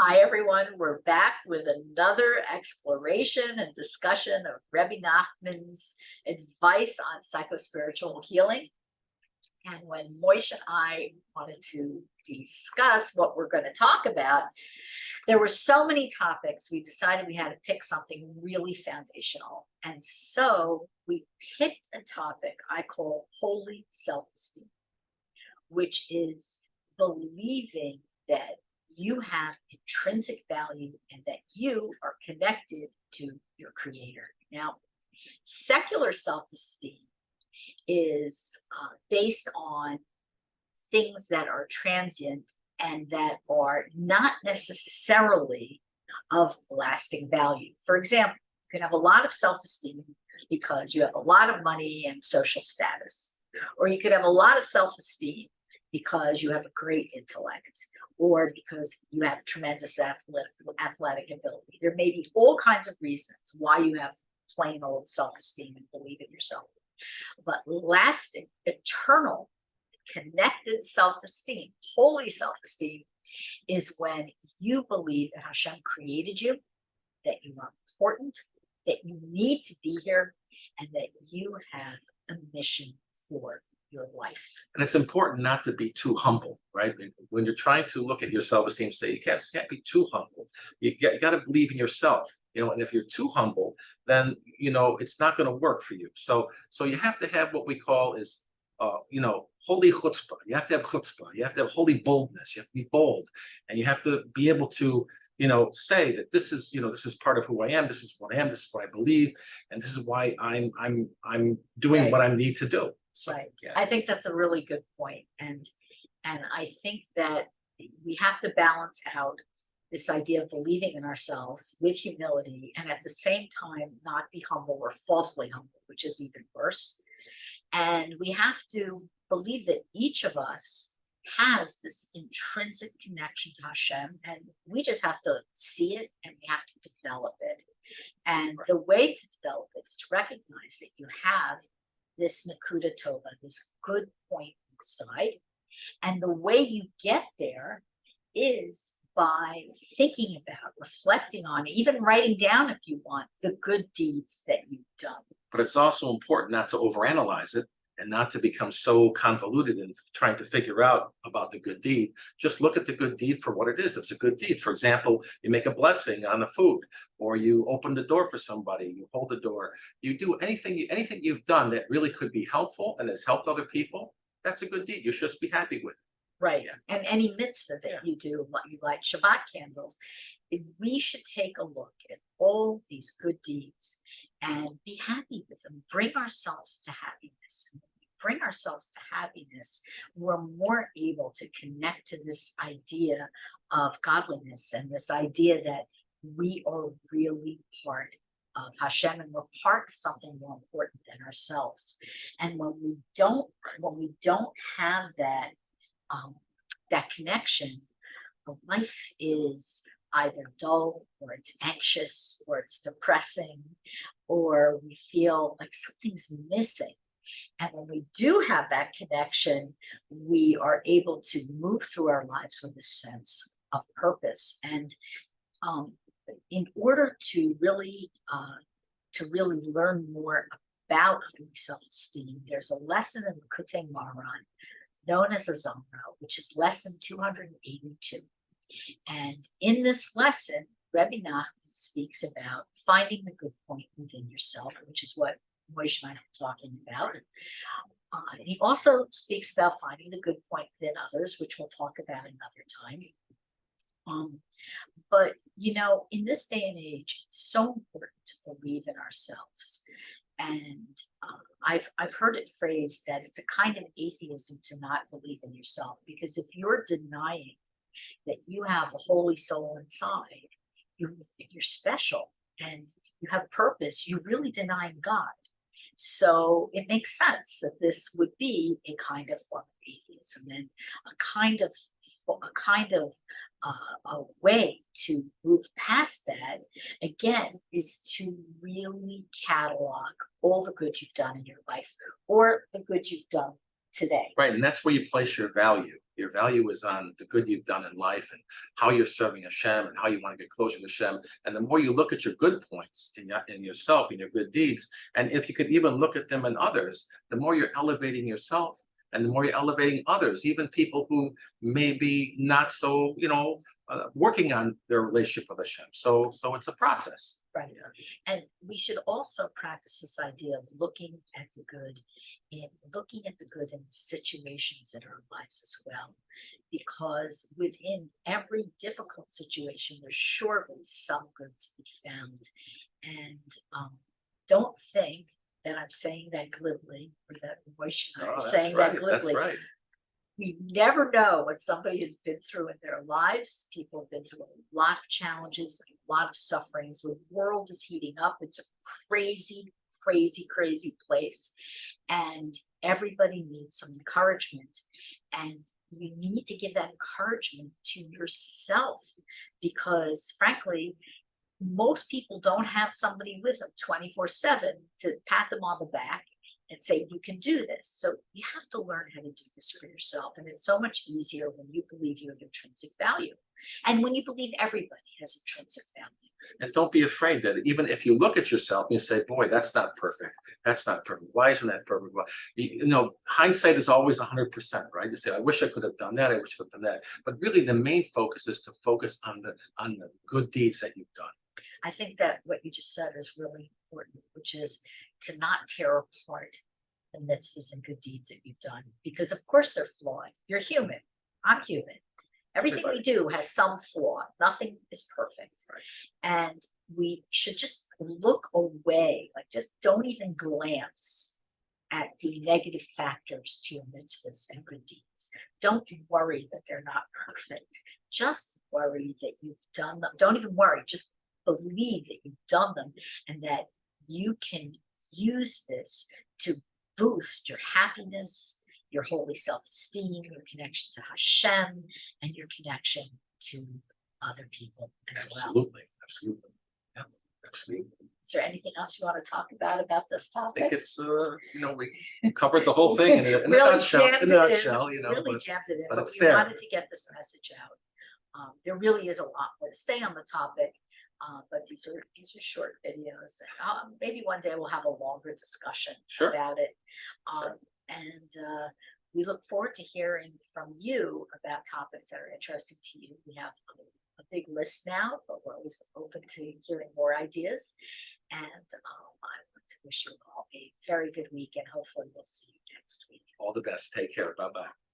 Hi, everyone. We're back with another exploration and discussion of Rebbe Nachman's advice on psychospiritual healing. And when Moshe and I wanted to discuss what we're going to talk about, there were so many topics, we decided we had to pick something really foundational. And so we picked a topic I call holy self-esteem, which is believing that you have intrinsic value and that you are connected to your creator. Now, secular self-esteem is based on things that are transient and that are not necessarily of lasting value. For example, you can have a lot of self-esteem because you have a lot of money and social status, or you could have a lot of self-esteem because you have a great intellect, or because you have tremendous athletic ability. There may be all kinds of reasons why you have plain old self-esteem and believe in yourself. But lasting, eternal, connected self-esteem, holy self-esteem, is when you believe that Hashem created you, that you are important, that you need to be here, and that you have a mission for your life. And it's important not to be too humble, right? When you're trying to look at your self-esteem, say you can't be too humble. You got to believe in yourself, and if you're too humble, then, it's not going to work for you. So you have to have what we call is, holy chutzpah. You have to have chutzpah. You have to have holy boldness. You have to be bold, and you have to be able to, say that this is part of who I am. This is what I am. This is what I believe, and this is why I'm doing Right. what I need to do. So, Right. yeah. I think that's a really good point. And I think that we have to balance out this idea of believing in ourselves with humility, and at the same time not be humble or falsely humble, which is even worse. And we have to believe that each of us has this intrinsic connection to Hashem, and we just have to see it and we have to develop it. And the way to develop it is to recognize that you have this Nakuda Tova, this good point inside. And the way you get there is by thinking about, reflecting on, even writing down, if you want, the good deeds that you've done. But it's also important not to overanalyze it and not to become so convoluted in trying to figure out about the good deed. Just look at the good deed for what it is. It's a good deed. For example, you make a blessing on the food, or you open the door for somebody, you hold the door, you do anything you've done that really could be helpful and has helped other people. That's a good deed. You should just be happy with it. Right. Yeah. And any mitzvah that you do, you light Shabbat candles, we should take a look at all these good deeds and be happy with them. Bring ourselves to happiness. And when we bring ourselves to happiness, we're more able to connect to this idea of godliness and this idea that we are really part of Hashem, and we're part of something more important than ourselves. And when we don't have that that connection, life is either dull, or it's anxious, or it's depressing, or we feel like something's missing. And when we do have that connection, we are able to move through our lives with a sense of purpose. And in order to really learn more about self-esteem, there's a lesson in the Kutei Maran known as a Zomra, which is lesson 282. And in this lesson, Rebbe Nachman speaks about finding the good point within yourself, which is what Moshe and I are talking about. And he also speaks about finding the good point within others, which we'll talk about another time. But in this day and age, it's so important to believe in ourselves. And I've heard it phrased that it's a kind of atheism to not believe in yourself, because if you're denying that you have a holy soul inside, you're special and you have purpose, you're really denying God. So it makes sense that this would be a kind of form of atheism, and a way to move past that, again, is to really catalog all the good you've done in your life, or the good you've done today. Right, and that's where you place your value. Your value is on the good you've done in life and how you're serving Hashem and how you want to get closer to Hashem. And the more you look at your good points in yourself and your good deeds, and if you could even look at them in others, the more you're elevating yourself and the more you're elevating others, even people who may be not so, working on their relationship with Hashem. So it's a process. Right. And we should also practice this idea of looking at the good in situations in our lives as well. Because within every difficult situation, there's surely some good to be found. And don't think that I'm saying that glibly, or that Moshe and I are saying that glibly. That's right. We never know what somebody has been through in their lives. People have been through a lot of challenges, a lot of sufferings. The world is heating up. It's a crazy, crazy, crazy place. And everybody needs some encouragement. And you need to give that encouragement to yourself because, frankly, most people don't have somebody with them 24/7 to pat them on the back and say, you can do this. So you have to learn how to do this for yourself. And it's so much easier when you believe you have intrinsic value. And when you believe everybody has intrinsic value. And don't be afraid that even if you look at yourself and you say, boy, that's not perfect. That's not perfect. Why isn't that perfect? Well, hindsight is always 100%, right? You say, I wish I could have done that. I wish I could have done that. But really the main focus is to focus on the good deeds that you've done. I think that what you just said is really important, which is to not tear apart the mitzvahs and good deeds that you've done, because of course they're flawed. You're human. I'm human. Everything we do has some flaw. Nothing is perfect. Right. And we should just look away, like just don't even glance at the negative factors to your mitzvahs and good deeds. Don't worry that they're not perfect. Just worry that you've done them. Don't even worry. Just believe that you've done them and that you can use this to boost your happiness, your holy self-esteem, your connection to Hashem, and your connection to other people as well. Absolutely. Yeah, absolutely. Is there anything else you want to talk about this topic? I think it's, we covered the whole thing in a Really nutshell, really jammed it in, but but it's we there. wanted to get this message out. There really is a lot more to say on the topic, but these are short videos. Maybe one day we'll have a longer discussion about it. And we look forward to hearing from you about topics that are interesting to you. We have a big list now, but we're always open to hearing more ideas. And I want to wish you all a very good week, and hopefully we'll see you next week. All the best. Take care. Bye-bye.